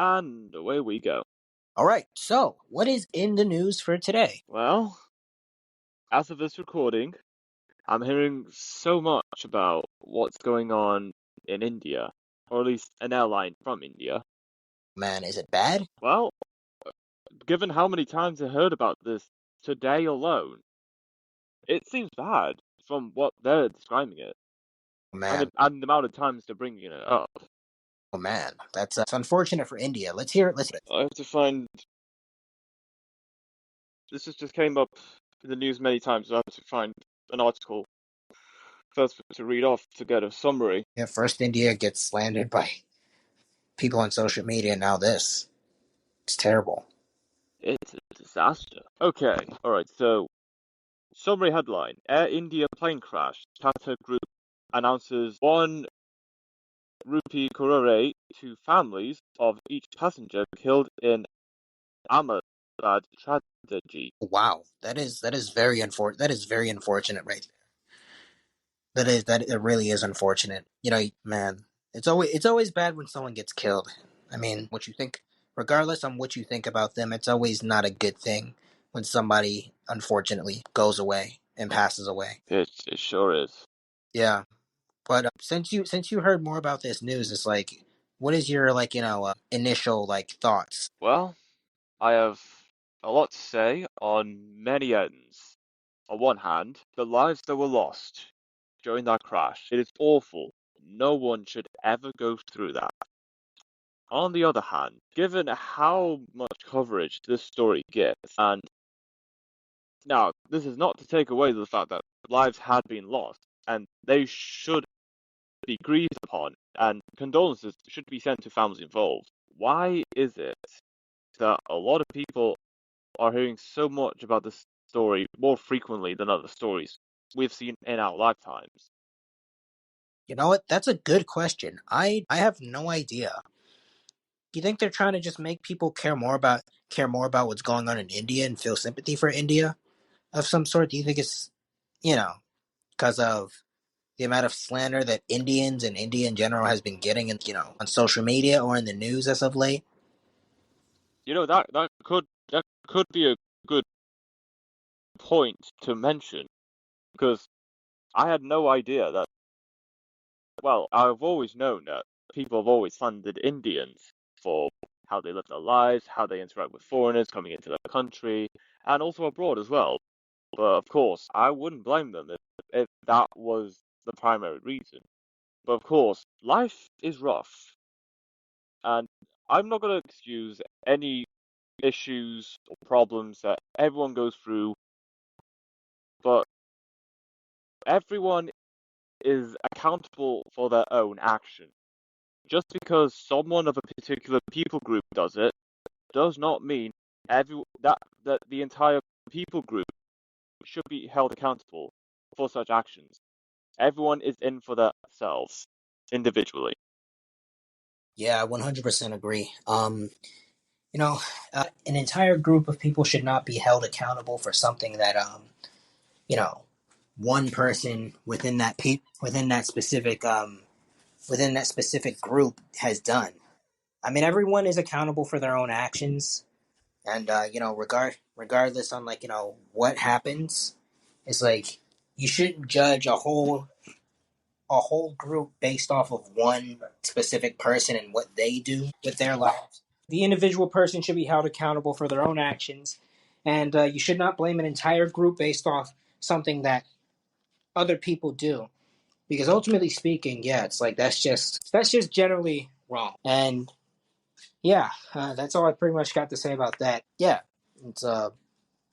And away we go. All right, so what is in the news for today? Well, as of this recording, I'm hearing so much about what's going on in India, or at least an airline from India. Man, is it bad? Well, given how many times I heard about this today alone, it seems bad from what they're describing it, Man, and the amount of times they're bringing it up. oh man, that's unfortunate for India. Let's hear it. I have to find. Just came up in the news many times. So I have to find an article first to read off to get a summary. Yeah, first India gets slandered by people on social media, now this. It's terrible. It's a disaster. Okay, alright, so summary headline: Air India plane crash. Tata Group announces 1 rupee crore to families of each passenger killed in Ahmedabad tragedy. Wow, that is very unfortunate. That is very unfortunate, right there. That it really is unfortunate. Man, it's always bad when someone gets killed. I mean, what you think, regardless on what you think about them, it's always not a good thing when somebody unfortunately goes away and passes away. It sure is. Yeah. But since you heard more about this news, it's like, what is your initial thoughts? Well, I have a lot to say on many ends. On one hand, the lives that were lost during that crash, it is awful. No one should ever go through that. On the other hand, given how much coverage this story gets, and now this is not to take away the fact that lives had been lost, and they should be grieved upon, and condolences should be sent to families involved. Why is it that a lot of people are hearing so much about this story more frequently than other stories we've seen in our lifetimes? You know what? That's a good question. I have no idea. Do you think they're trying to just make people care more about what's going on in India and feel sympathy for India of some sort? Do you think it's you know because of the amount of slander that Indians and India in general has been getting, on social media or in the news as of late? You know, that could be a good point to mention, because I had no idea that. Well, I've always known that people have always funded Indians for how they live their lives, how they interact with foreigners coming into their country, and also abroad as well. But of course, I wouldn't blame them if that was the primary reason. But of course, life is rough, and I'm not going to excuse any issues or problems that everyone goes through, but everyone is accountable for their own action. Just because someone of a particular people group does it, does not mean that the entire people group should be held accountable for such actions. Everyone is in for themselves individually. Yeah, I 100% agree. An entire group of people should not be held accountable for something that you know, one person within that specific group has done. I mean, everyone is accountable for their own actions, and regardless on what happens, it's like you shouldn't judge a whole group based off of one specific person and what they do with their lives. The individual person should be held accountable for their own actions, and you should not blame an entire group based off something that other people do. Because ultimately speaking, yeah, it's like that's just generally wrong. And yeah, that's all I pretty much got to say about that. Yeah, it's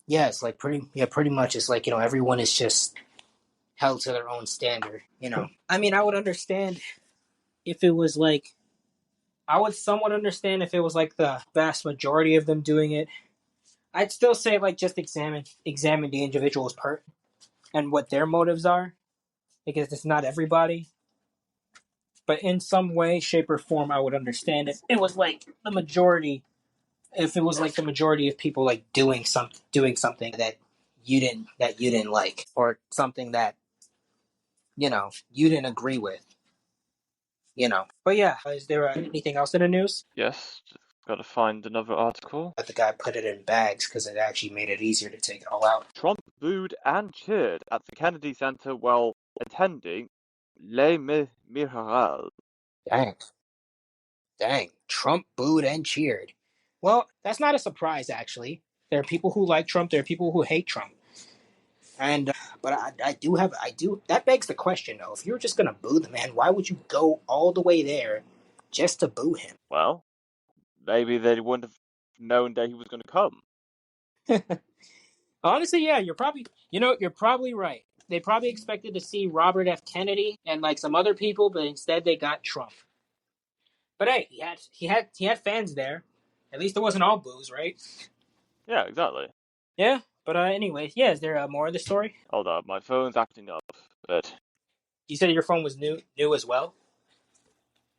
it's like pretty much it's like everyone is just held to their own standard. I mean, I would understand if it was like I would somewhat understand if it was like the vast majority of them doing it. I'd still say like just examine the individual's part and what their motives are, because it's not everybody. But in some way, shape, or form, I would understand if it was like the majority. If it was like the majority of people like doing something that you didn't like, or something that you didn't agree with. But yeah, is there anything else in the news? Yes, Gotta find another article. But the guy put it in bags because it actually made it easier to take it all out. Trump booed and cheered at the Kennedy Center while attending Les Mireras. Dang. Trump booed and cheered. Well, that's not a surprise, actually. There are people who like Trump. There are people who hate Trump. And but I do. That begs the question, though. If you're just gonna boo the man, why would you go all the way there just to boo him? Well, maybe they wouldn't have known that he was going to come. Honestly, yeah, you're probably right. They probably expected to see Robert F. Kennedy and like some other people, but instead they got Trump. But hey, he had fans there. At least it wasn't all boos, right? Yeah, exactly. Yeah. But anyway, yeah. Is there more of the story? Hold up, my phone's acting up. But You said your phone was new as well.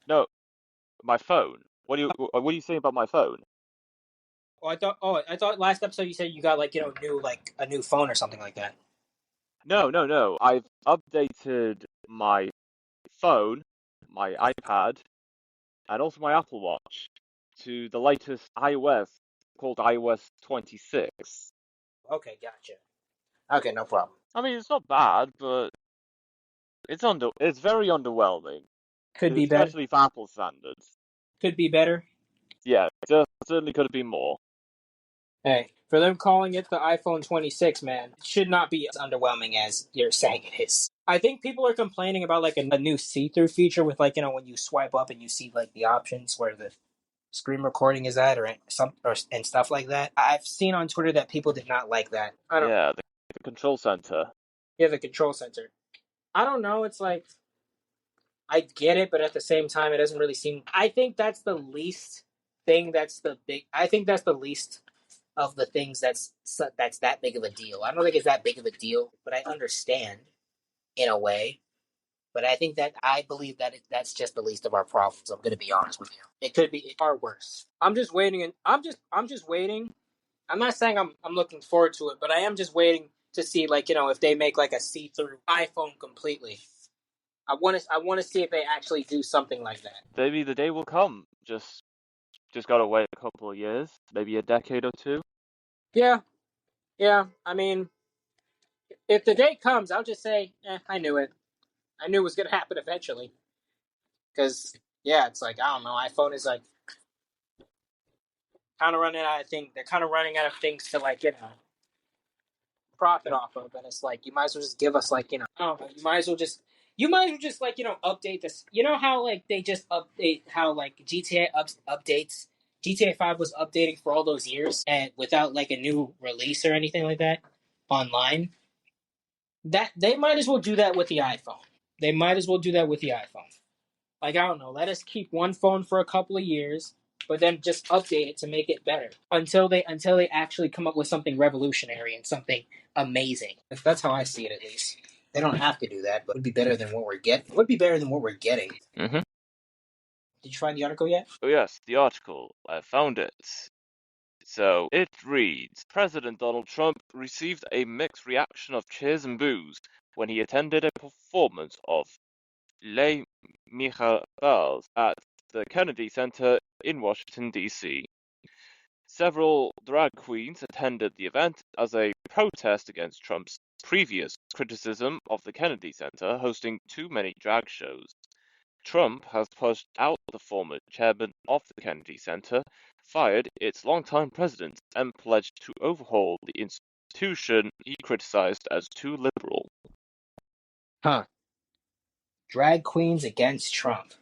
no, my phone. What are you saying about my phone? I thought last episode you said you got new like a new phone or something like that. No. I've updated my phone, my iPad, and also my Apple Watch to the latest iOS called iOS 26. Okay, gotcha. Okay, no problem. I mean, it's not bad, but it's very underwhelming, Could be better. especially for Apple standards. Could be better. Yeah, certainly could have been more. Hey, for them calling it the iPhone 26, man, it should not be as underwhelming as you're saying it is. I think people are complaining about like a new see-through feature with when you swipe up and you see like the options where the screen recording is at and stuff like that. I've seen on Twitter that people did not like that. Yeah, the control center. Yeah, the control center. I don't know. It's like I get it, but at the same time, it doesn't really seem. I think that's the least thing. That's the big. I think that's the least of the things that's that big of a deal. I don't think it's that big of a deal, but I understand in a way. But I believe that that's just the least of our problems. I'm going to be honest with you. It could be far worse. I'm just waiting, and I'm just waiting. I'm not saying I'm looking forward to it, but I am just waiting to see if they make like a see-through iPhone completely. I want to see if they actually do something like that. Maybe the day will come. Just gotta wait a couple of years, maybe a decade or two. Yeah, yeah. I mean, if the day comes, I'll just say, I knew it. I knew it was going to happen eventually. Because, yeah, it's like, I don't know, iPhone is like kind of running out of things. They're kind of running out of things to profit off of. And it's like, you might as well just give us I don't know, you might as well just update this. You know how they just update how GTA updates. GTA 5 was updating for all those years and without a new release or anything like that online. That they might as well do that with the iPhone. They might as well do that with the iPhone. I don't know. Let us keep one phone for a couple of years, but then just update it to make it better until they actually come up with something revolutionary and something amazing. That's how I see it, at least. They don't have to do that, but it would be better than what we're getting. It would be better than what we're getting. Mm-hmm. Did you find the article yet? Oh yes, the article. I found it. So it reads, President Donald Trump received a mixed reaction of cheers and boos when he attended a performance of Les Mireras at the Kennedy Center in Washington, D.C. Several drag queens attended the event as a protest against Trump's previous criticism of the Kennedy Center hosting too many drag shows. Trump has pushed out the former chairman of the Kennedy Center, fired its longtime president, and pledged to overhaul the institution he criticized as too liberal. Huh. Drag queens against Trump.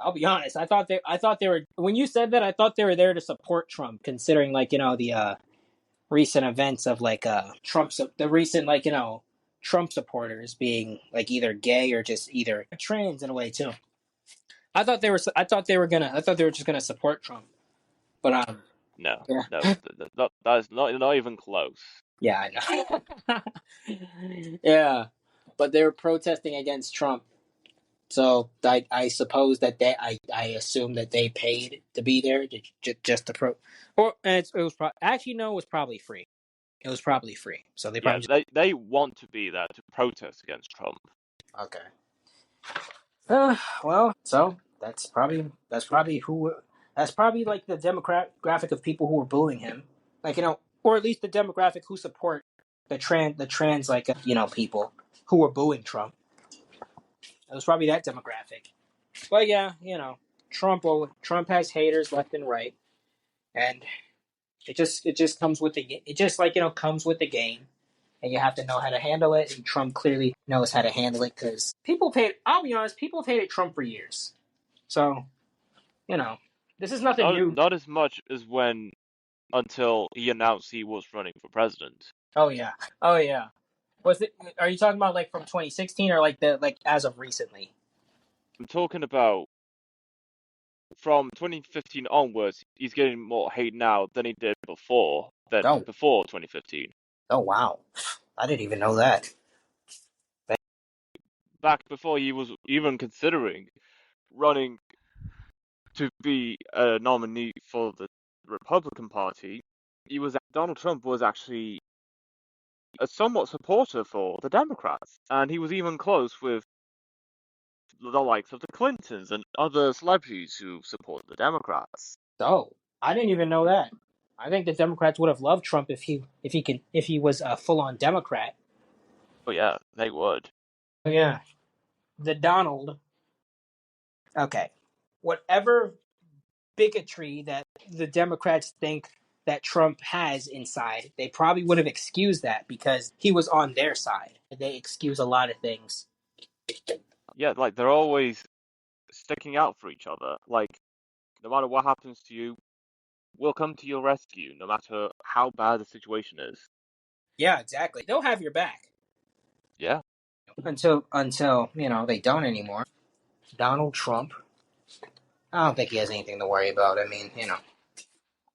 I'll be honest. I thought they were when you said that. I thought they were there to support Trump, considering the recent events of Trump's the recent Trump supporters being either gay or just either trans in a way too. I thought they were just gonna support Trump, but No, yeah. that is not even close. Yeah, I know. Yeah, but they were protesting against Trump. So I suppose that I assume that they paid to be there just to it was actually no, it was probably free. It was probably free. So they probably they want to be there to protest against Trump. Okay. Well, so that's probably That's probably like the demographic of people who are booing him, or at least the demographic who support the trans people who are booing Trump. It was probably that demographic. But yeah, Trump has haters left and right, and it just comes with comes with the game, and you have to know how to handle it. And Trump clearly knows how to handle it because people paid. I'll be honest, people have hated Trump for years. So you know, this is nothing Not new. not as much as until he announced he was running for president. Oh yeah, oh yeah. Was it? Are you talking about like from 2016 or like as of recently? I'm talking about from 2015 onwards, he's getting more hate now than he did before. Oh, Before 2015. oh wow, I didn't even know that. Back before he was even considering running to be a nominee for the Republican Party, Donald Trump was actually a somewhat supporter for the Democrats, and he was even close with the likes of the Clintons and other celebrities who support the Democrats. Oh, I didn't even know that. I think the Democrats would have loved Trump if he was a full on Democrat. Oh yeah, they would. Oh, yeah, the Donald. Okay, whatever bigotry that the Democrats think that Trump has inside, they probably would have excused that because he was on their side. They excuse a lot of things. Yeah, like they're always sticking out for each other. Like, no matter what happens to you, we'll come to your rescue, no matter how bad the situation is. Yeah, exactly. They'll have your back Yeah, until they don't anymore. Donald Trump. I don't think he has anything to worry about. I mean,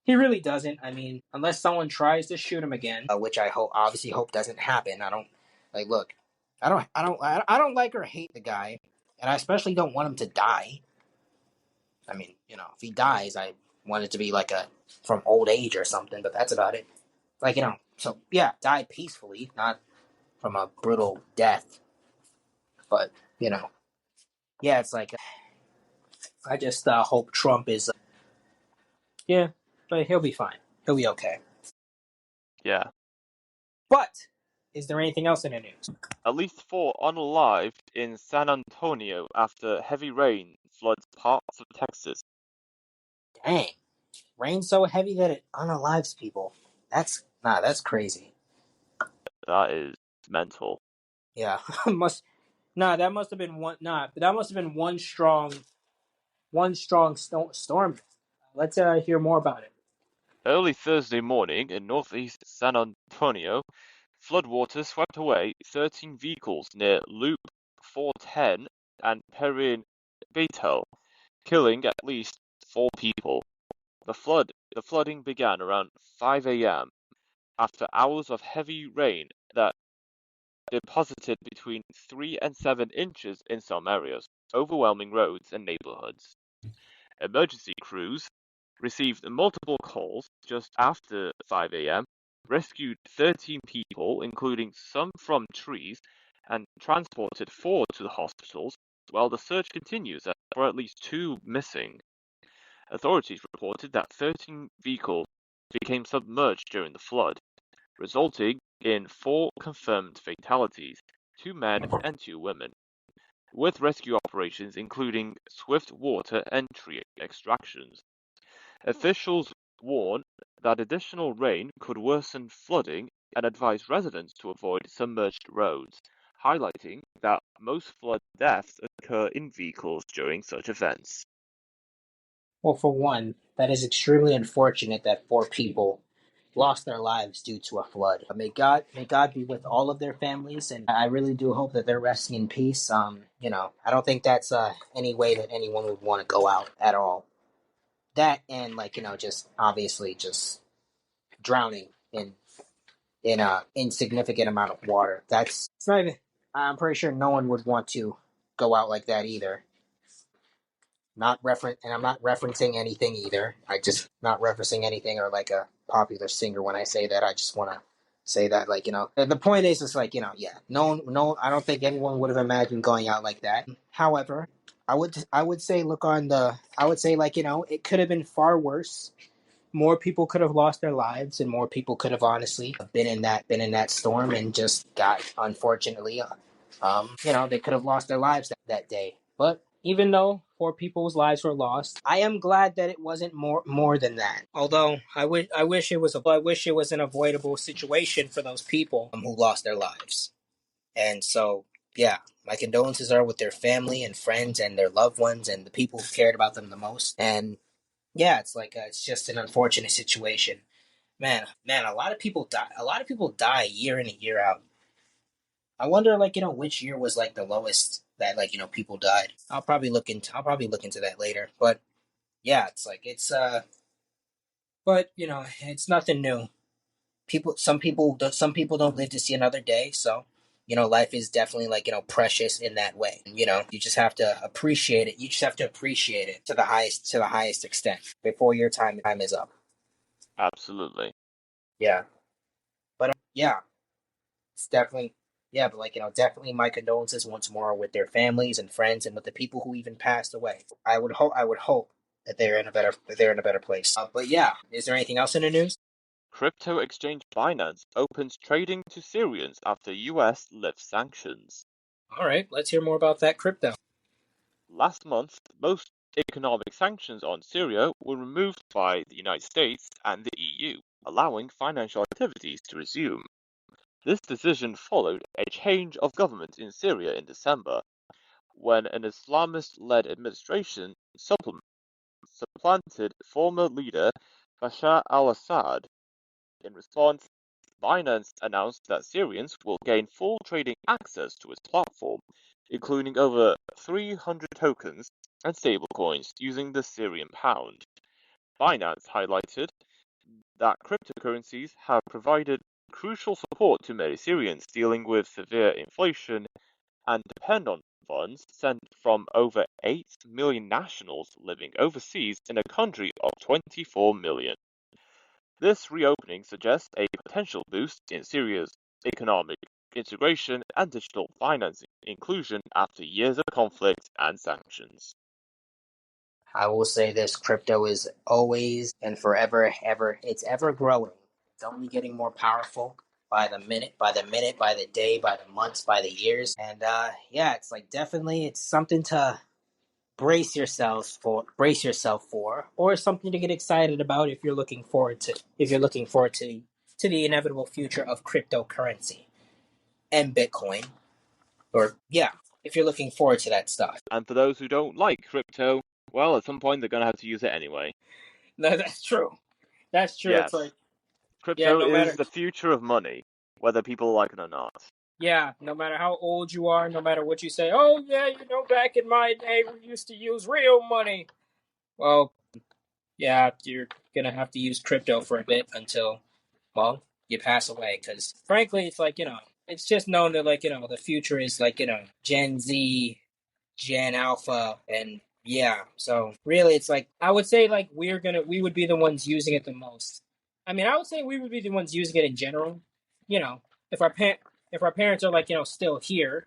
he really doesn't. I mean, unless someone tries to shoot him again, which I obviously hope doesn't happen. I don't like. Look, I don't like or hate the guy, and I especially don't want him to die. I mean, if he dies, I want it to be from old age or something. But that's about it. So yeah, die peacefully, not from a brutal death. But yeah, it's like I just hope Trump is. Yeah, but he'll be fine. He'll be okay. yeah. But is there anything else in the news? At least 4 unalived in San Antonio after heavy rain floods parts of Texas. Dang, rain so heavy that it unalives people. That's crazy. That is mental. Yeah, that must have been that must have been one strong storm. Let's hear more about it. Early Thursday morning in northeast San Antonio, floodwaters swept away 13 vehicles near Loop 410 and Perrin Beitel, killing at least 4 people. The flooding began around 5 a.m. after hours of heavy rain that deposited between 3 and 7 inches in some areas, overwhelming roads and neighborhoods. Emergency crews received multiple calls just after 5 a.m., rescued 13 people, including some from trees, and transported 4 to the hospitals, while the search continues for at least 2 missing. Authorities reported that 13 vehicles became submerged during the flood, resulting in 4 confirmed fatalities, 2 men and 2 women, with rescue operations including swift water and tree extractions. Officials warn that additional rain could worsen flooding and advise residents to avoid submerged roads, highlighting that most flood deaths occur in vehicles during such events. Well, for one, that is extremely unfortunate that 4 people lost their lives due to a flood. May God be with all of their families, and I really do hope that they're resting in peace. I don't think that's any way that anyone would want to go out at all. That and just obviously just drowning in a insignificant amount of water. It's not even. I'm pretty sure no one would want to go out like that either. And I'm not referencing anything either. I just not referencing anything or like a popular singer when I say that. I just want to say that the point is just yeah, no, I don't think anyone would have imagined going out like that. However, I would say look on the I would say like it could have been far worse. More people could have lost their lives, and more people could have honestly been in that storm and just got unfortunately, they could have lost their lives that day. But even though four people's lives were lost, I am glad that it wasn't more than that. Although I wish it was an avoidable situation for those people who lost their lives. And so, yeah, my condolences are with their family and friends and their loved ones and the people who cared about them the most. And yeah, it's like it's just an unfortunate situation. Man, a lot of people die. A lot of people die year in and year out. I wonder, like which year was like the lowest that people died. I'll probably look into that later. But yeah, it's like but it's nothing new. Some people don't live to see another day, so life is definitely like precious in that way. You just have to appreciate it. You just have to appreciate it to the highest extent before your time is up. Absolutely. Yeah, but yeah, it's definitely yeah, but definitely my condolences once more with their families and friends and with the people who even passed away. I would hope that they're in a better place. But yeah, is there anything else in the news? Crypto exchange Binance opens trading to Syrians after US lifts sanctions. All right, let's hear more about that crypto. Last month, most economic sanctions on Syria were removed by the United States and the EU, allowing financial activities to resume. This decision followed a change of government in Syria in December, when an Islamist-led administration supplanted former leader Bashar al-Assad. In response, Binance announced that Syrians will gain full trading access to its platform, including over 300 tokens and stablecoins using the Syrian pound. Binance highlighted that cryptocurrencies have provided crucial support to many Syrians dealing with severe inflation and depend on funds sent from over 8 million nationals living overseas in a country of 24 million. This reopening suggests a potential boost in Syria's economic integration and digital financing inclusion after years of conflict and sanctions. I will say this: crypto is always and forever, ever. It's ever growing. It's only getting more powerful by the minute, by the minute, by the day, by the months, by the years. And yeah, it's like definitely it's something to brace yourself for, or something to get excited about if you're looking forward to the inevitable future of cryptocurrency and Bitcoin. Or yeah, if you're looking forward to that stuff. And for those who don't like crypto, well, at some point they're going to have to use it anyway. No, that's true. That's true. It's like Yes, yeah, crypto no is matter the future of money, whether people like it or not. yeah, no matter how old you are, no matter what you say, oh yeah, back in my day we used to use real money. Well, yeah, you're gonna have to use crypto for a bit until well, you pass away. Because frankly, it's like it's just known that like the future is like Gen Z, Gen Alpha, and yeah. So really, it's like I would say like we would be the ones using it the most. I mean, I would say we would be the ones using it in general. You know, if our parents are like still here,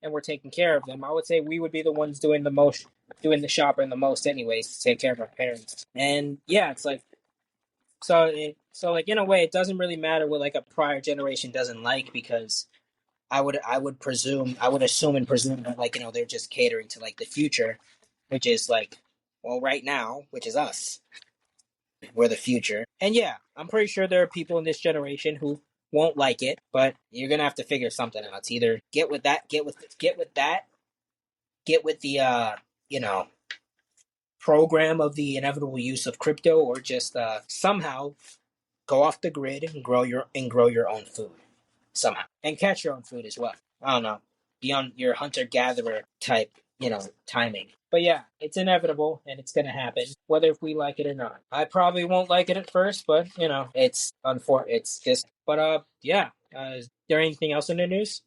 and we're taking care of them, I would say we would be the ones doing the shopping the most, anyways, to take care of our parents. And yeah, it's like so like in a way, it doesn't really matter what like a prior generation doesn't like because I would assume and presume that like they're just catering to like the future, which is like well right now, which is us. We're the future, and yeah, I'm pretty sure there are people in this generation who won't like it, but you're gonna have to figure something out. It's either get with the you know program of the inevitable use of crypto, or just somehow go off the grid and grow your own food somehow and catch your own food as well. I don't know, beyond your hunter gatherer type, timing. But yeah, it's inevitable and it's gonna happen, whether if we like it or not. I probably won't like it at first, but it's just. But yeah. Is there anything else in the news?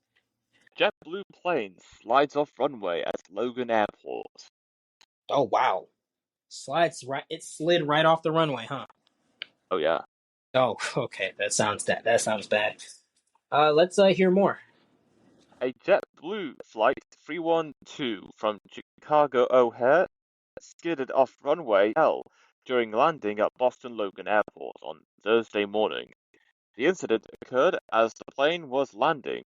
JetBlue plane slides off runway at Logan Airport. Oh wow, it slid right off the runway, huh? Oh yeah. Oh, okay. That sounds bad. Let's hear more. A JetBlue Flight 312 from Chicago O'Hare skidded off runway L during landing at Boston Logan Airport on Thursday morning. The incident occurred as the plane was landing,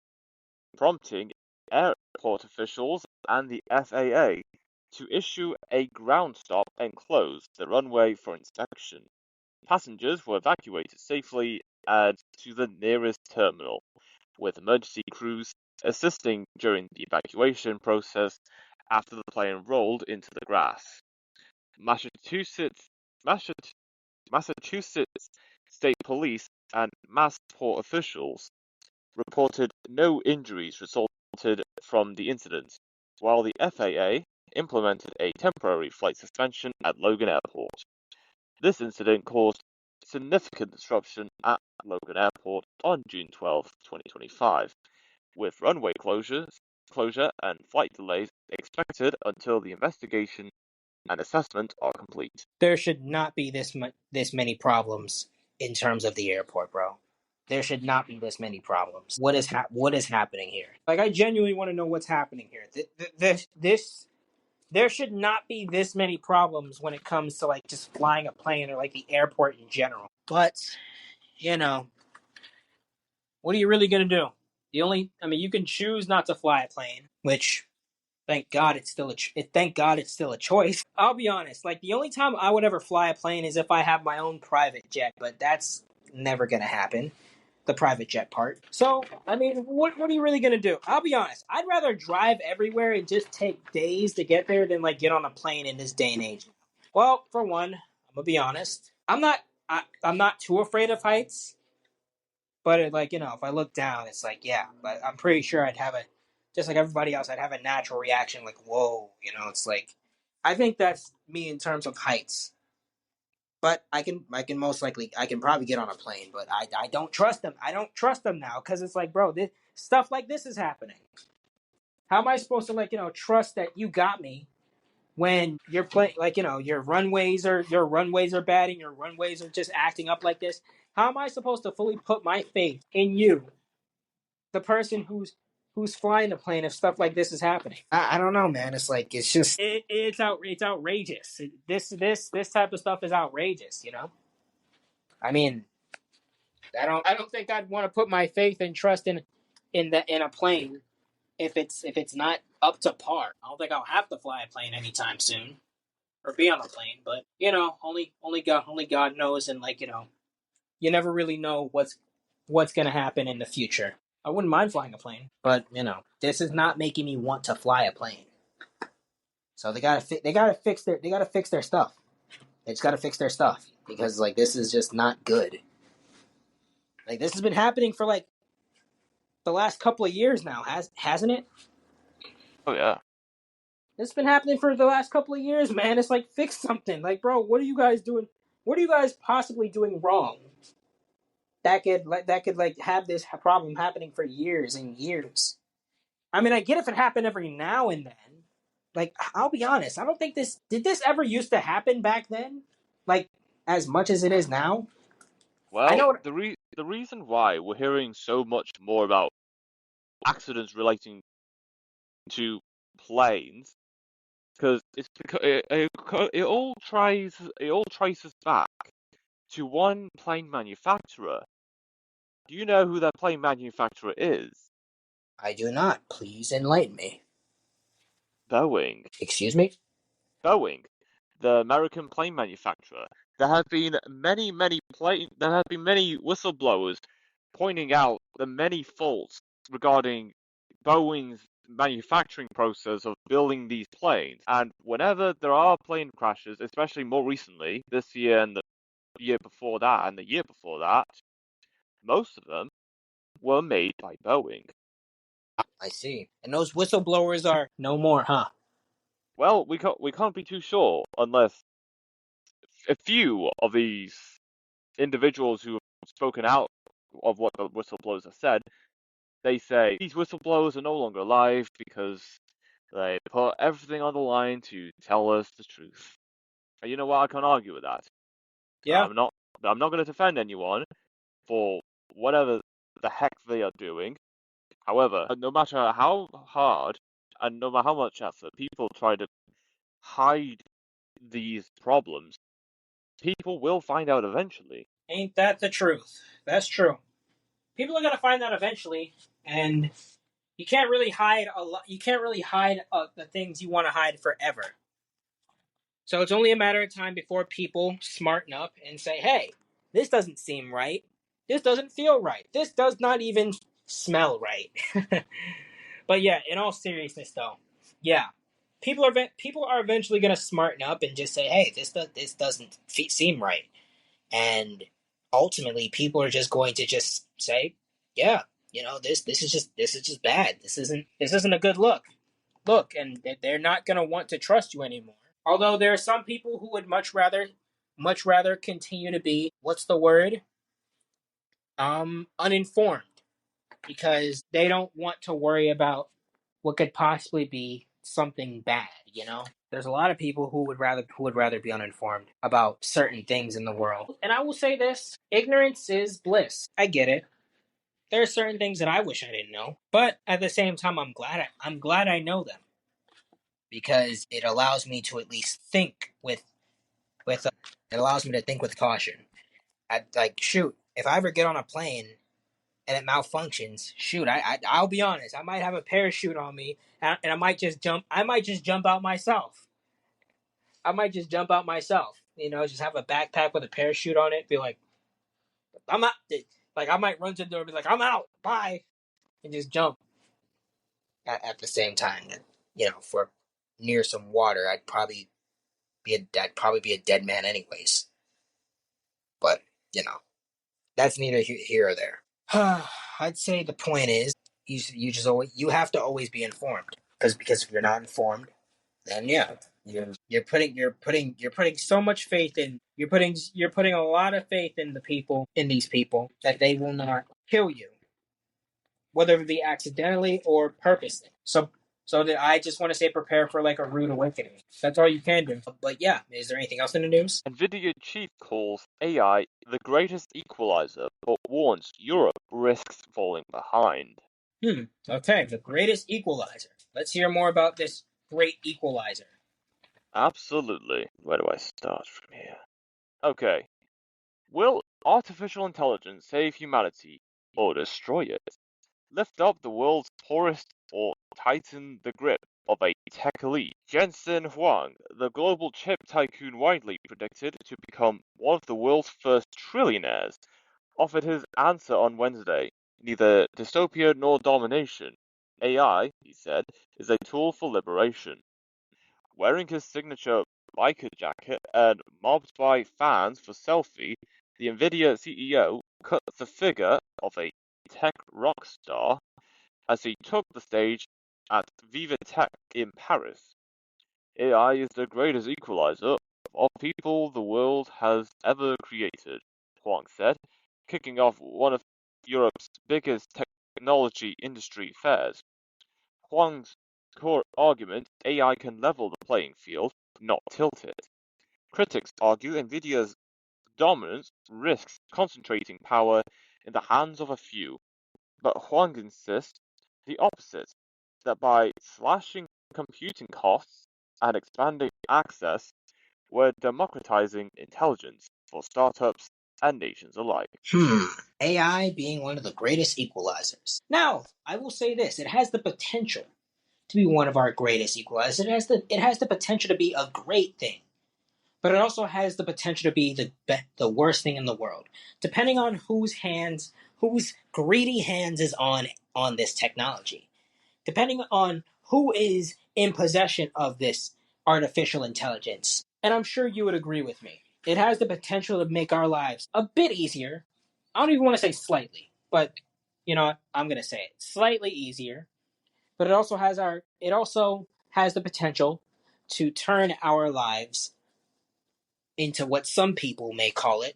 prompting airport officials and the FAA to issue a ground stop and close the runway for inspection. Passengers were evacuated safely and to the nearest terminal, with emergency crews assisting during the evacuation process after the plane rolled into the grass. Massachusetts, Massachusetts State Police and Massport officials reported no injuries resulted from the incident, while the FAA implemented a temporary flight suspension at Logan Airport. This incident caused significant disruption at Logan Airport on June 12, 2025, with runway closure and flight delays expected until the investigation and assessment are complete. There should not be this many problems in terms of the airport, bro. There should not be this many problems. What is happening here? Like, I genuinely want to know what's happening here. This there should not be this many problems when it comes to like just flying a plane or like the airport in general. But you know, what are you really gonna do? You can choose not to fly a plane, which thank God it's still thank God it's still a choice. I'll be honest, like the only time I would ever fly a plane is if I have my own private jet, but that's never gonna happen. The private jet part. So, I mean, what are you really gonna do? I'll be honest. I'd rather drive everywhere and just take days to get there than like get on a plane in this day and age. Well, for one, I'm gonna be honest. I'm not too afraid of heights, but like if I look down, it's like yeah. But I'm pretty sure I'd have a just like everybody else. I'd have a natural reaction like whoa. It's like I think that's me in terms of heights. But I can most likely I can probably get on a plane, but I don't trust them. I don't trust them now because it's like, bro, this stuff like this is happening. How am I supposed to trust that you got me when you're playing your runways are bad and your runways are just acting up like this? How am I supposed to fully put my faith in you, the person who's flying the plane if stuff like this is happening? I don't know, man. It's like it's outrageous. This type of stuff is outrageous. I mean, I don't think I'd want to put my faith and trust in a plane if it's not up to par. I don't think I'll have to fly a plane anytime soon or be on a plane. But only God knows, and you never really know what's gonna happen in the future. I wouldn't mind flying a plane, but this is not making me want to fly a plane. So they gotta fix their stuff. They just gotta fix their stuff because like this is just not good. Like this has been happening for like the last couple of years now, hasn't it? Oh yeah. It's been happening for the last couple of years, man. It's like fix something. Like, bro, what are you guys doing? What are you guys possibly doing wrong? That could like have this problem happening for years and years. I mean, I get if it happened every now and then. Like, I'll be honest, I don't think this did this ever used to happen back then, like as much as it is now. I Well, know. the reason why we're hearing so much more about accidents relating to planes because it's because it all traces back to one plane manufacturer. Do you know who that plane manufacturer is? I do not. Please enlighten me. Boeing. Excuse me. Boeing, the American plane manufacturer. There have been many whistleblowers pointing out the many faults regarding Boeing's manufacturing process of building these planes. And whenever there are plane crashes, especially more recently, this year and the year before that and the year before that, most of them were made by Boeing. I see. And those whistleblowers are no more, huh? Well, we can't be too sure unless a few of these individuals who have spoken out of what the whistleblowers have said, they say these whistleblowers are no longer alive because they put everything on the line to tell us the truth. And you know what? I can't argue with that. Yeah. I'm not going to defend anyone for whatever the heck they are doing. However, no matter how hard and no matter how much effort people try to hide these problems, people will find out eventually. Ain't that the truth? That's true. People are gonna find out eventually, and you can't really hide a lot. You can't really hide the things you want to hide forever. So it's only a matter of time before people smarten up and say, "Hey, this doesn't seem right. This doesn't feel right. This does not even smell right." But yeah, in all seriousness, though, yeah, people are eventually gonna smarten up and just say, "Hey, this doesn't seem right," and ultimately, people are just going to just say, "Yeah, this is just bad. This isn't a good look," and they're not gonna want to trust you anymore. Although there are some people who would much rather continue to be, what's the word, uninformed, because they don't want to worry about what could possibly be something bad. There's a lot of people who would rather be uninformed about certain things in the world. And I will say this: ignorance is bliss. I get it. There are certain things that I wish I didn't know, but at the same time, I'm glad I know them, because it allows me to at least think it allows me to think with caution. Like, shoot, if I ever get on a plane and it malfunctions, shoot, I'll be honest, I might have a parachute on me, and I might just jump. I might just jump out myself. I might just jump out myself. Just have a backpack with a parachute on it. Be like, I'm not. Like, I might run to the door and be like, I'm out. Bye, and just jump. At the same time, for near some water, I'd probably be a dead man anyways. But that's neither here or there. I'd say the point is, you have to always be informed, because if you're not informed, then yeah, you're putting so much faith in you're putting a lot of faith in these people, that they will not kill you, whether it be accidentally or purposely. So that I just want to say, prepare for like a rude awakening. That's all you can do. But yeah, is there anything else in the news? Nvidia chief calls AI the greatest equalizer, but warns Europe risks falling behind. Okay, the greatest equalizer. Let's hear more about this great equalizer. Absolutely. Where do I start from here? Okay. Will artificial intelligence save humanity or destroy it? Lift up the world's poorest or tighten the grip of a tech elite? Jensen Huang, the global chip tycoon widely predicted to become one of the world's first trillionaires, offered his answer on Wednesday: neither dystopia nor domination. AI, he said, is a tool for liberation. Wearing his signature biker jacket and mobbed by fans for selfie, the Nvidia CEO cut the figure of a tech rock star as he took the stage at Viva Tech in Paris. AI is the greatest equalizer of people the world has ever created, Huang said, kicking off one of Europe's biggest technology industry fairs. Huang's core argument: AI can level the playing field, not tilt it. Critics argue Nvidia's dominance risks concentrating power in the hands of a few, but Huang insists the opposite, that by slashing computing costs and expanding access, we're democratizing intelligence for startups and nations alike. AI being one of the greatest equalizers. Now, I will say this: it has the potential to be one of our greatest equalizers. It has the potential to be a great thing, but it also has the potential to be the worst thing in the world, depending on whose greedy hands is on this technology, depending on who is in possession of this artificial intelligence. And I'm sure you would agree with me. It has the potential to make our lives a bit easier. I don't even want to say slightly, but you know what? I'm going to say it. Slightly easier. But it also has the potential to turn our lives into what some people may call it,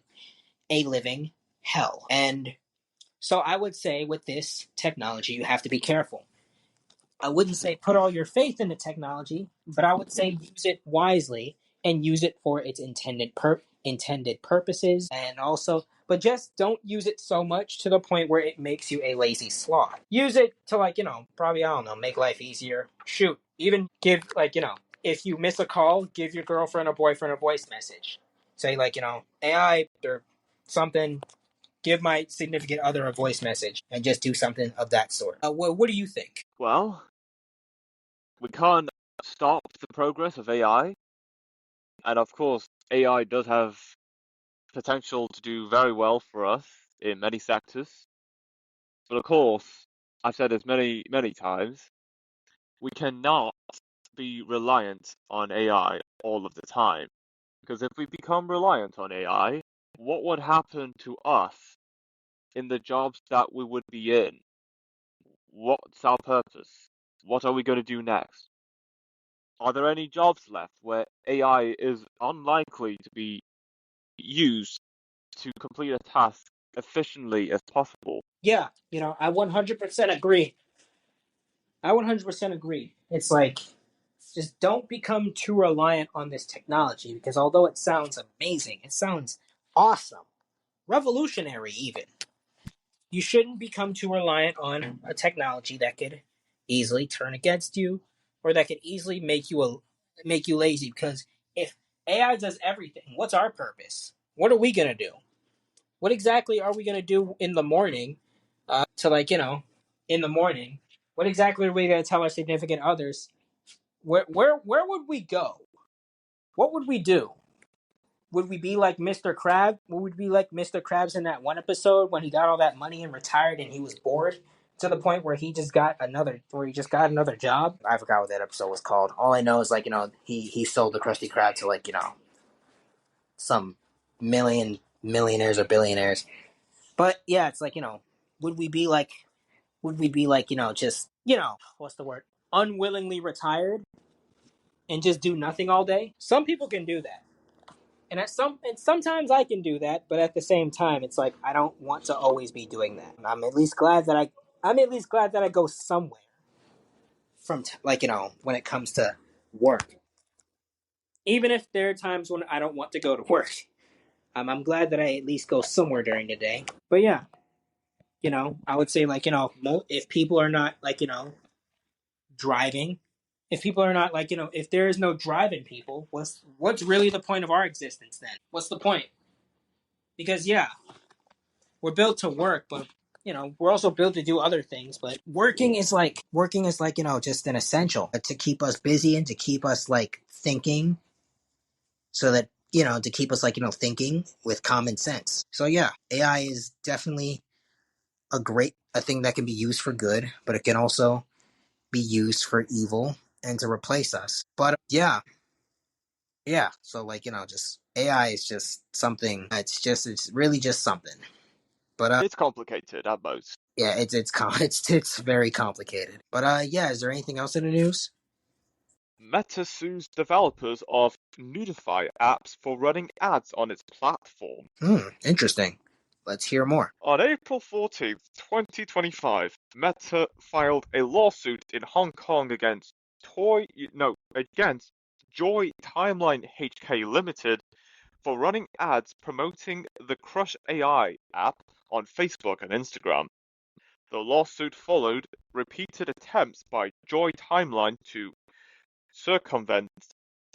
a living hell. And so I would say, with this technology, you have to be careful. I wouldn't say put all your faith in the technology, but I would say use it wisely and use it for its intended intended purposes, and also, but just don't use it so much to the point where it makes you a lazy sloth. Use it to, like, probably, I don't know, make life easier. Shoot, even give, like, if you miss a call, give your girlfriend or boyfriend a voice message. Say, like, AI or something, give my significant other a voice message, and just do something of that sort. What do you think? Well, we can't stop the progress of AI, and of course, AI does have potential to do very well for us in many sectors. But of course, I've said this many, many times, we cannot be reliant on AI all of the time. Because if we become reliant on AI, what would happen to us in the jobs that we would be in? What's our purpose? What are we going to do next? Are there any jobs left where AI is unlikely to be used to complete a task efficiently as possible? Yeah, I 100% agree. I 100% agree. It's like, just don't become too reliant on this technology, because although it sounds amazing, it sounds awesome, revolutionary even, you shouldn't become too reliant on a technology that could easily turn against you, or that could easily make you lazy. Because if AI does everything, what's our purpose? What are we gonna do? What exactly are we gonna do in the morning? To, like, in the morning, what exactly are we gonna tell our significant others? Where would we go? What would we do? Would we be like Mr. Crab? Would we be like Mr. Krabs in that one episode when he got all that money and retired and he was bored to the point where he just got another job? I forgot what that episode was called. All I know is, like, he sold the Krusty Krab to, like, some millionaires or billionaires. But yeah, it's like, would we be like just, what's the word? Unwillingly retired and just do nothing all day? Some people can do that. And sometimes I can do that, but at the same time, it's like, I don't want to always be doing that. I'm at least glad that I go somewhere from like, when it comes to work. Even if there are times when I don't want to go to work, I'm glad that I at least go somewhere during the day. But yeah, I would say, like, if people are not, like, driving, if people are not, like, if there is no driving people, what's really the point of our existence then? What's the point? Because yeah, we're built to work, but we're also built to do other things. But working is like, just an essential to keep us busy and to keep us, like, thinking, so that, to keep us, like, thinking with common sense. So yeah, AI is definitely a thing that can be used for good, but it can also be used for evil and to replace us. But yeah. So, like, just AI is just something. It's really just something. But It's complicated at most. yeah, it's very complicated. But yeah, is there anything else in the news? Meta sues developers of Nudify apps for running ads on its platform. Interesting. Let's hear more. On April 14th, 2025, Meta filed a lawsuit in Hong Kong against Joy Timeline HK Limited for running ads promoting the Crush AI app on Facebook and Instagram. The lawsuit followed repeated attempts by Joy Timeline to circumvent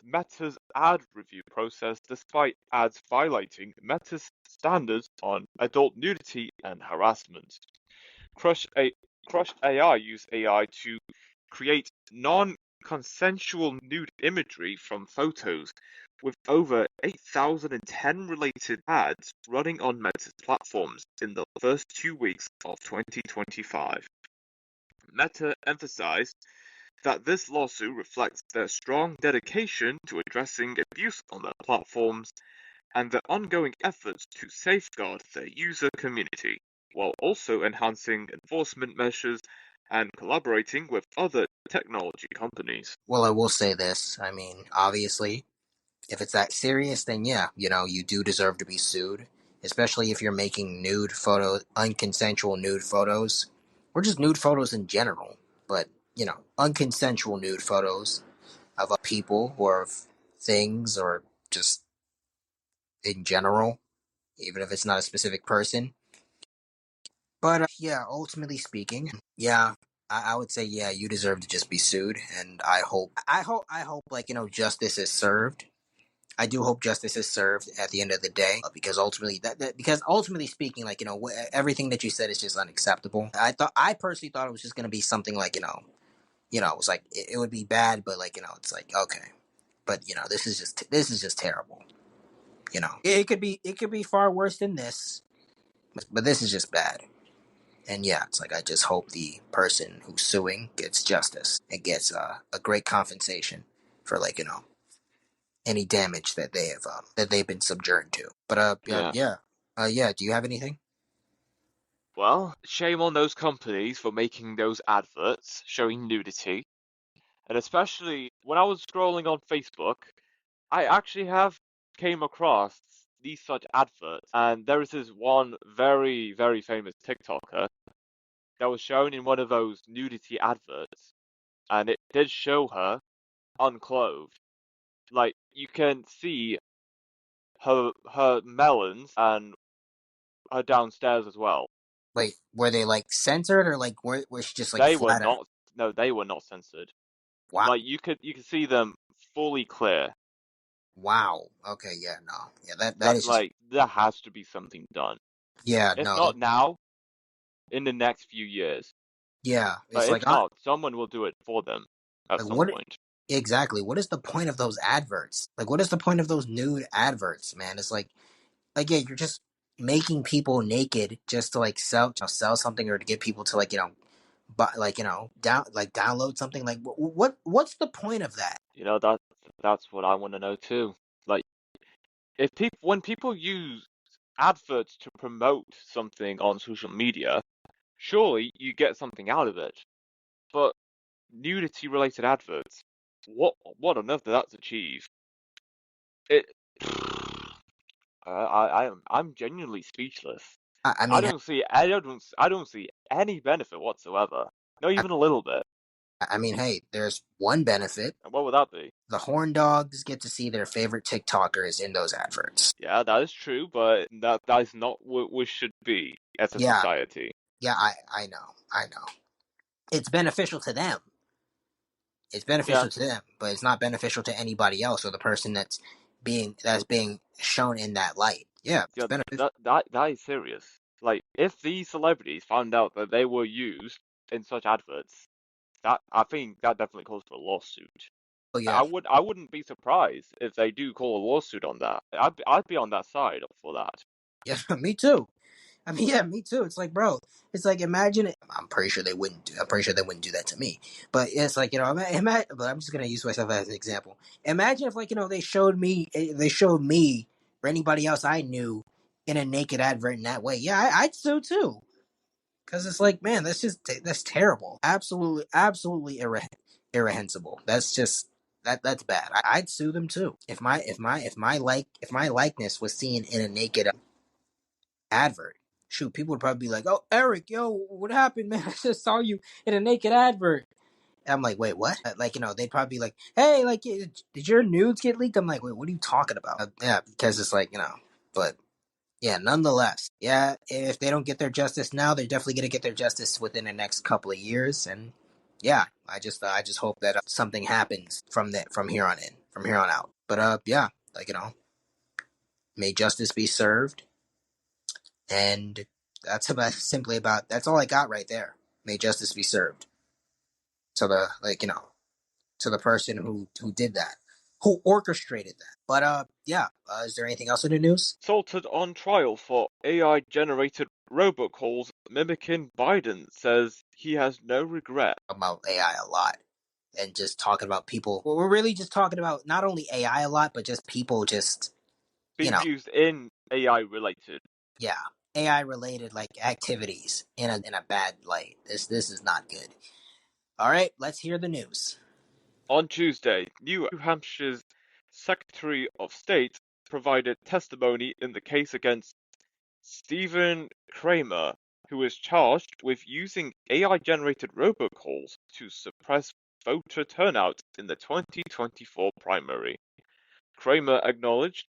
Meta's ad review process despite ads violating Meta's standards on adult nudity and harassment. Crush AI used AI to create non-consensual nude imagery from photos, with over 8,010 related ads running on Meta's platforms in the first 2 weeks of 2025. Meta emphasized that this lawsuit reflects their strong dedication to addressing abuse on their platforms and their ongoing efforts to safeguard their user community, while also enhancing enforcement measures and collaborating with other technology companies. Well, I will say this. I mean, obviously, if it's that serious, then yeah, you do deserve to be sued, especially if you're making unconsensual nude photos, or just nude photos in general. But, unconsensual nude photos of people or of things, or just in general, even if it's not a specific person. But yeah, ultimately speaking, yeah, I would say yeah, you deserve to just be sued, and I hope like justice is served. I do hope justice is served at the end of the day, because ultimately because ultimately speaking, like everything that you said is just unacceptable. I personally thought it was just gonna be something like it was like it would be bad, but like it's like okay, but this is just terrible. It could be far worse than this, but this is just bad. And yeah, it's like I just hope the person who's suing gets justice and gets a great compensation for like any damage that they've been subject to. But Yeah. yeah. Do you have anything? Well, shame on those companies for making those adverts showing nudity. And especially when I was scrolling on Facebook, I actually have came across these such adverts. And there is this one very, very famous TikToker that was shown in one of those nudity adverts. And it did show her unclothed. Like, you can see her melons and her downstairs as well. Wait, were they like censored or like were she just like They were flat out? not, no, they were not censored. Wow, Like you could see them fully clear. wow. Okay, yeah, no, yeah, that That is just like there has to be something done. yeah, If no, not now, in the next few years. yeah. It's But like if not, someone will do it for them at some what point. exactly? What is the point of those adverts? Like, what is the point of those nude adverts, man? It's like yeah, you're just making people naked just to like sell something or to get people to like but like download something. Like what's the point of that? That's what I want to know too. Like if people when people use adverts to promote something on social media, surely you get something out of it. But nudity related adverts, what on earth does that achieve? It I'm genuinely speechless. I mean, I don't see any benefit whatsoever. Not I, even a little bit. I mean, hey, there's one benefit. And what would that be? The horn dogs get to see their favorite TikTokers in those adverts. Yeah, that is true, but that is not what we should be as a Yeah, society. yeah, I know. It's beneficial to them. It's Yeah, beneficial to them, but it's not beneficial to anybody else or the person that's being shown in that light. Yeah, it's yeah, beneficial. that is serious. Like, if these celebrities found out that they were used in such adverts, that I think that definitely calls for a lawsuit. Oh yeah, I wouldn't be surprised if they do call a lawsuit on that. I'd be on that side for that. yeah, me too. I mean, yeah, me too. It's like, bro, it's like imagine it. I'm pretty sure they wouldn't. I'm pretty sure they wouldn't do that to me. But it's like imagine. But I'm just gonna use myself as an example. Imagine if, like, they showed me or anybody else I knew in a naked advert in that way. Yeah, I'd sue too. Because it's like, man, that's terrible. Absolutely, absolutely irrehensible. That's just that's bad. I'd sue them too. If my likeness was seen in a naked advert. Shoot, people would probably be like, "Oh, Eric, yo, what happened, man? I just saw you in a naked advert." And I'm like, "Wait, what?" Like, they'd probably be like, "Hey, like, did your nudes get leaked?" I'm like, "Wait, what are you talking about?" Yeah, because it's like, but yeah, nonetheless, yeah, if they don't get their justice now, they're definitely gonna get their justice within the next couple of years, and yeah, I just hope that something happens from here on out. But yeah, like may justice be served, and that's all I got right there. May justice be served to the to the person who did that, who orchestrated that. But yeah, is there anything else in the news Salted on trial for AI generated robocalls mimicking Biden says he has no regret. about AI a lot? And just talking about people. Well, we're really just talking about not only AI a lot, but just people just Being used in AI related. yeah, AI related like activities in a bad light. This is not good. All right, let's hear the news. On Tuesday, New Hampshire's Secretary of State provided testimony in the case against Stephen Kramer, who is charged with using AI-generated robocalls to suppress voter turnout in the 2024 primary. Kramer acknowledged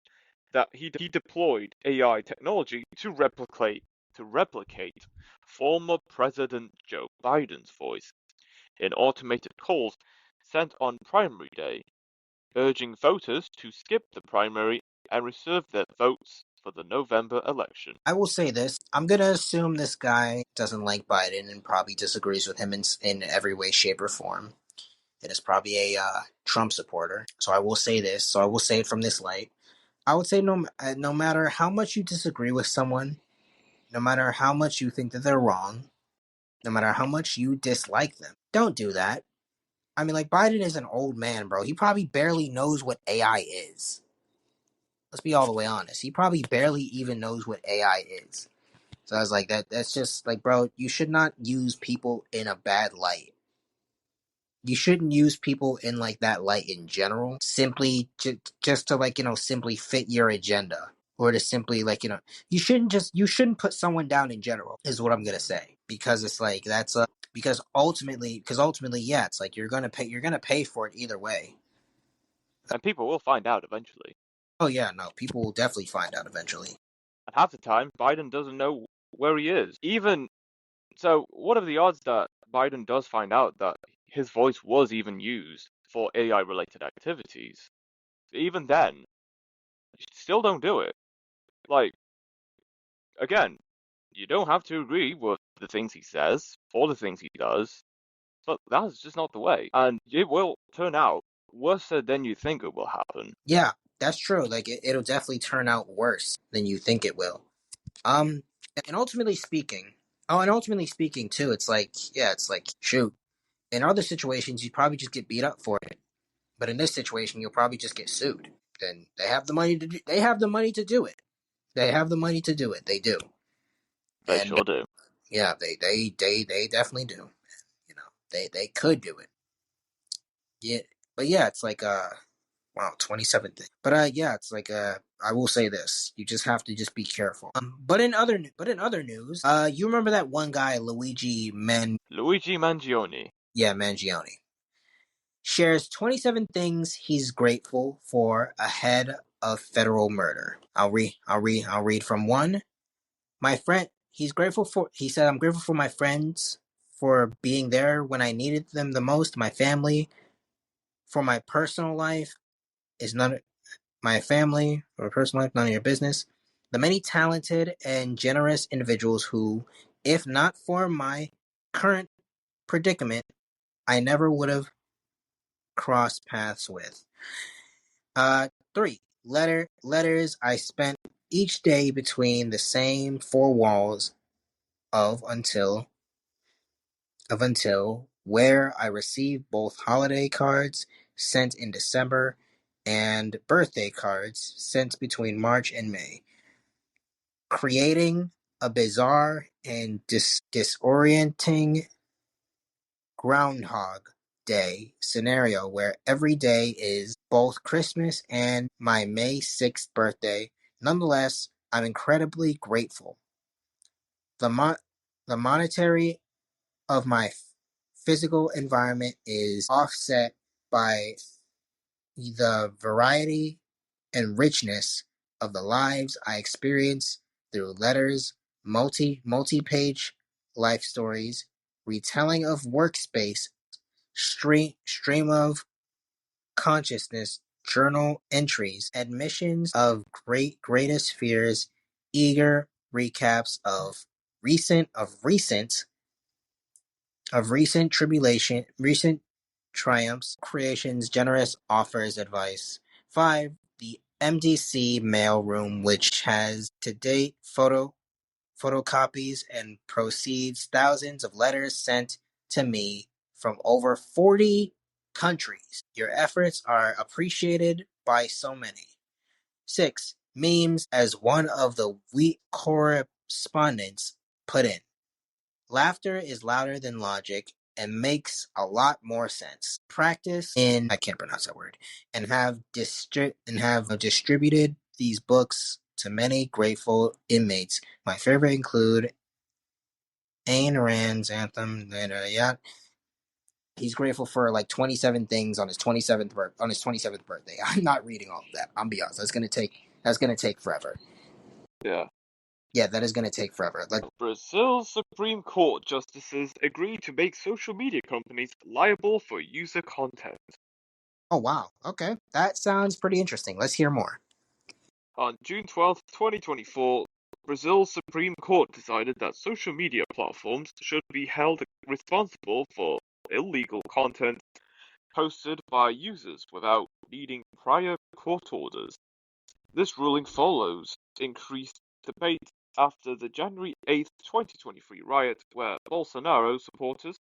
that he deployed AI technology to replicate former President Joe Biden's voice in automated calls sent on primary day, urging voters to skip the primary and reserve their votes for the November election. I will say this. I'm going to assume this guy doesn't like Biden and probably disagrees with him in every way, shape, or form. It is probably a Trump supporter. So I will say this. So I will say it from this light. I would say no matter how much you disagree with someone, no matter how much you think that they're wrong, no matter how much you dislike them, don't do that. I mean, like, Biden is an old man, bro. He probably barely knows what AI is. Let's be all the way honest. He probably barely even knows what AI is. So I was like, that's just like, bro, you should not use people in a bad light. You shouldn't use people in like that light in general, simply just to like, simply fit your agenda. Or to simply like, you shouldn't put someone down in general, is what I'm gonna say. Because it's like because ultimately, yeah, it's like you're gonna pay for it either way. And people will find out eventually. Oh yeah, no, people will definitely find out eventually. And half the time, Biden doesn't know where he is. Even so, what are the odds that Biden does find out that his voice was even used for AI related activities? Even then, still don't do it. Like, again, you don't have to agree with the things he says or the things he does, but that's just not the way. And it will turn out worse than you think it will happen. Yeah, that's true. Like it'll definitely turn out worse than you think it will. Um, and ultimately speaking, too, it's like, yeah, it's like, shoot. In other situations, you'd probably just get beat up for it, but in this situation, you'll probably just get sued. And they have the money to do. They have the money to do it. They have the money to do it. They do. They And sure do. yeah, they definitely do. They could do it. Yeah, but yeah, it's like wow, 27 things. But yeah, it's like I will say this: you just have to just be careful. But in other news, you remember that one guy, Luigi Mangione. Yeah, Mangione, shares 27 things he's grateful for ahead of federal murder. I'll read from one. My friend, he said, I'm grateful for my friends for being there when I needed them the most. My family, for my personal life is none my family or personal life, none of your business. The many talented and generous individuals who, if not for my current predicament, I never would have crossed paths with. Three letters I spent each day between the same four walls of until where I received both holiday cards sent in December and birthday cards sent between March and May, creating a bizarre and disorienting Groundhog Day scenario where every day is both Christmas and my May 6th birthday. Nonetheless, I'm incredibly grateful. The, the monetary of my physical environment is offset by the variety and richness of the lives I experience through letters, multi-page life stories, retelling of workspace, stream of consciousness, journal entries, admissions of greatest fears, eager recaps of recent triumphs, creations, generous offers, advice. 5. The MDC mail room, which has to date photocopies and proceeds thousands of letters sent to me from over 40 countries. Your efforts are appreciated by so many. 6. Memes, as one of the weak correspondents put in. Laughter is louder than logic and makes a lot more sense. Practice in I can't pronounce that word and have distributed these books to many grateful inmates. My favorite include Ayn Rand's Anthem. Yeah, he's grateful for like 27 things on his 27th birthday. I'm not reading all of that. I'm be honest. That's gonna take forever. Yeah. Yeah, that is gonna take forever. Like, Brazil's Supreme Court justices agreed to make social media companies liable for user content. oh wow, okay, that sounds pretty interesting. Let's hear more. On June 12th, 2024, Brazil's Supreme Court decided that social media platforms should be held responsible for illegal content posted by users without needing prior court orders. This ruling follows increased debate after the January 8th, 2023 riot where Bolsonaro supporters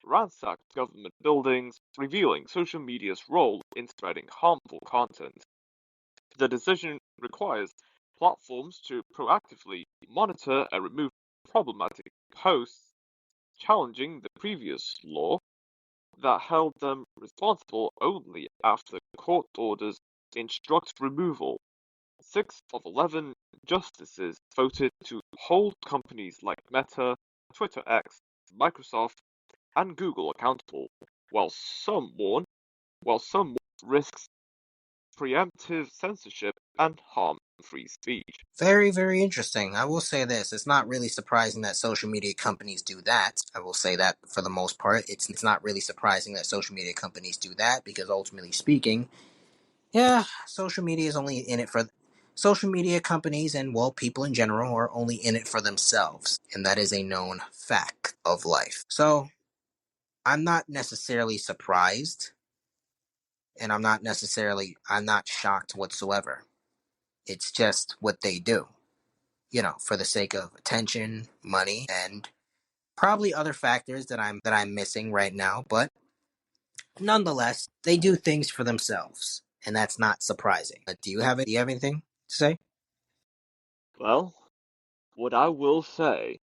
ransacked government buildings, revealing social media's role in spreading harmful content. The decision requires platforms to proactively monitor and remove problematic posts, challenging the previous law that held them responsible only after court orders instruct removal. 6 of 11 justices voted to hold companies like Meta, Twitter X, Microsoft, and Google accountable, while some warn risks preemptive censorship and harm free speech. Very, very interesting. I will say this: it's not really surprising that social media companies do that. I will say that for the most part, it's not really surprising that social media companies do that because ultimately speaking, yeah, social media is only in it for social media companies and well, people in general are only in it for themselves, and that is a known fact of life. So I'm not necessarily surprised, and I'm not shocked whatsoever. It's just what they do, for the sake of attention, money, and probably other factors that I'm missing right now, but nonetheless, they do things for themselves, and that's not surprising. Do you have anything to say? Well, what I will say,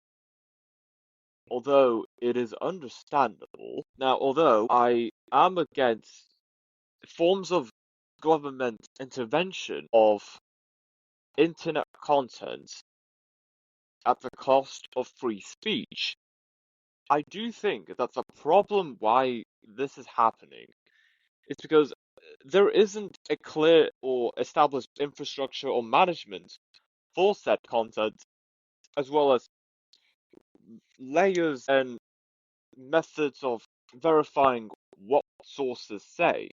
although it is understandable, now, although I am against forms of government intervention of internet content at the cost of free speech, I do think that's a problem why this is happening. It's because there isn't a clear or established infrastructure or management for said content, as well as layers and methods of verifying what sources say.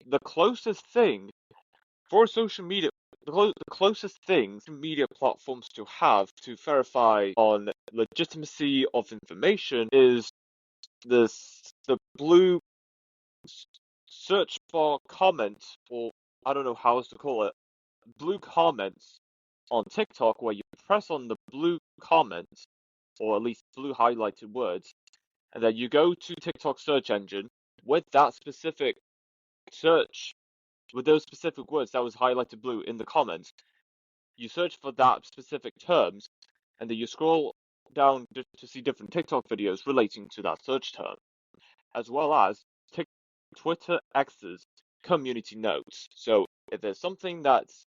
The closest thing for social media, the closest thing media platforms to have to verify on legitimacy of information is the blue search bar comment, or I don't know how else to call it, blue comments on TikTok, where you press on the blue comments, or at least blue highlighted words, and then you go to TikTok search engine with that specific search, with those specific words that was highlighted blue in the comments. You search for that specific terms, and then you scroll down to see different TikTok videos relating to that search term, as well as Twitter X's community notes. So if there's something that's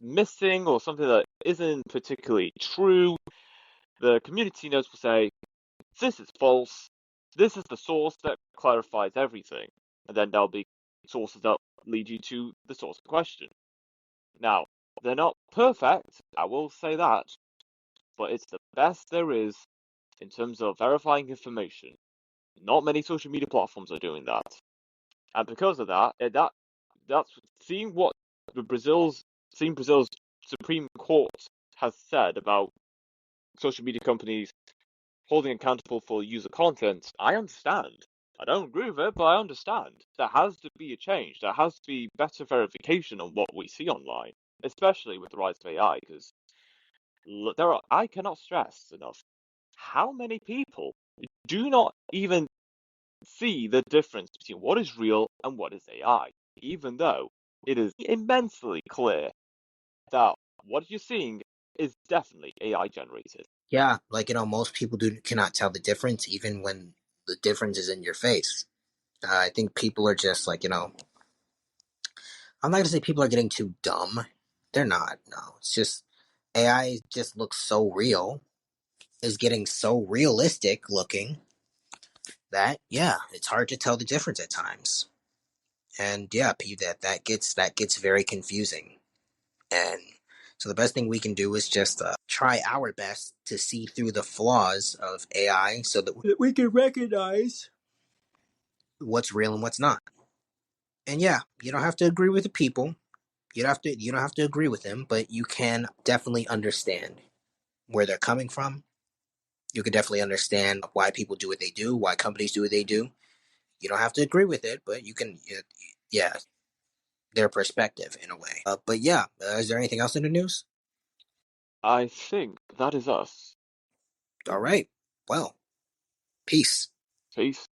missing or something that isn't particularly true, the community notes will say, this is false, this is the source that clarifies everything. And then there'll be sources that lead you to the source of question. Now, they're not perfect, I will say that, but it's the best there is in terms of verifying information. Not many social media platforms are doing that. And because of that, that's seeing what Brazil's Supreme Court has said about social media companies holding accountable for user content. I understand. I don't agree with it, but I understand. There has to be a change. There has to be better verification on what we see online, especially with the rise of AI. Because I cannot stress enough how many people do not even see the difference between what is real and what is AI, even though it is immensely clear that what you're seeing is definitely AI generated. Yeah, like most people cannot tell the difference even when the difference is in your face. I think people are just like I'm not gonna say people are getting too dumb. They're not. No, it's just AI just looks so real, is getting so realistic looking that yeah, it's hard to tell the difference at times. And yeah, that gets very confusing. And so the best thing we can do is just try our best to see through the flaws of AI so that we can recognize what's real and what's not. And yeah, you don't have to agree with the people. You don't have to agree with them, but you can definitely understand where they're coming from. You can definitely understand why people do what they do, why companies do what they do. You don't have to agree with it, but you can, yeah, their perspective in a way. But yeah, is there anything else in the news? I think that is us. All right. Well, peace. Peace.